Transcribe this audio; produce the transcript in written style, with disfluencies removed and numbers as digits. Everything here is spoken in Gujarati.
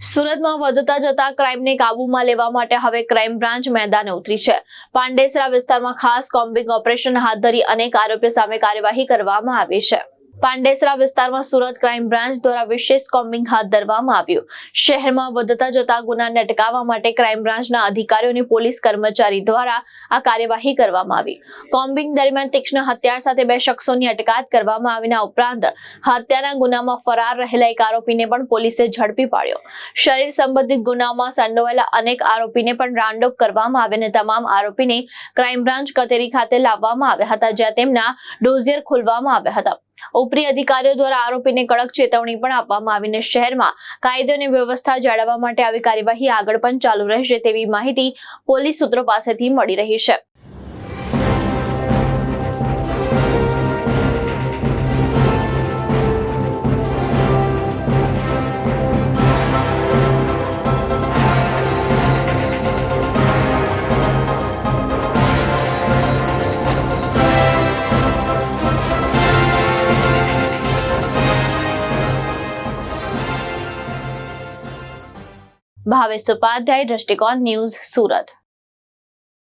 સુરતમાં વધતા જતા ક્રાઇમને કાબૂમાં લેવા માટે હવે ક્રાઇમ બ્રાન્ચ મેદાને ઉતરી છે। પાંડેસરા વિસ્તારમાં ખાસ કોમ્બિંગ ઓપરેશન હાથ ધરી અનેક આરોપીઓ સામે કાર્યવાહી કરવામાં આવી છે। પાંડેસરા વિસ્તારમાં સુરત ક્રાઇમ બ્રાન્ચ દ્વારા વિશેષ કોમ્બિંગ હાથ ધરવામાં આવ્યું। શહેરમાં વધતા જતા ગુનાને અટકાવવા માટે ક્રાઇમ બ્રાન્ચના અધિકારીઓની પોલીસ કર્મચારી દ્વારા આ કાર્યવાહી કરવામાં આવી। કોમ્બિંગ દરમિયાન તીક્ષ્ણ હથિયાર સાથે બે શખ્સોની અટકાયત કરવામાં આવીના ઉપરાંત હત્યાના ગુનામાં ફરાર રહેલા એક આરોપીને પણ પોલીસે ઝડપી પાડ્યો। શરીર સંબંધિત ગુનામાં સંડોવાયેલા અનેક આરોપીને પણ રાઉન્ડ અપ કરવામાં આવ્યા અને તમામ આરોપીને ક્રાઇમ બ્રાન્ચ કચેરી ખાતે લાવવામાં આવ્યા હતા, જ્યાં તેમના ડોઝિયર ખોલવામાં આવ્યા હતા। ઉપરી અધિકારીઓ દ્વારા આરોપીને કડક ચેતવણી પણ આપવામાં આવીને શહેરમાં કાયદો અને વ્યવસ્થા જાળવવા માટે આવી કાર્યવાહી આગળ પણ ચાલુ રહેશે તેવી માહિતી પોલીસ સૂત્રો પાસેથી મળી રહી છે। ભાવેશ ઉપાધ્યાય, દ્રષ્ટિકોણ ન્યૂઝ, સુરત।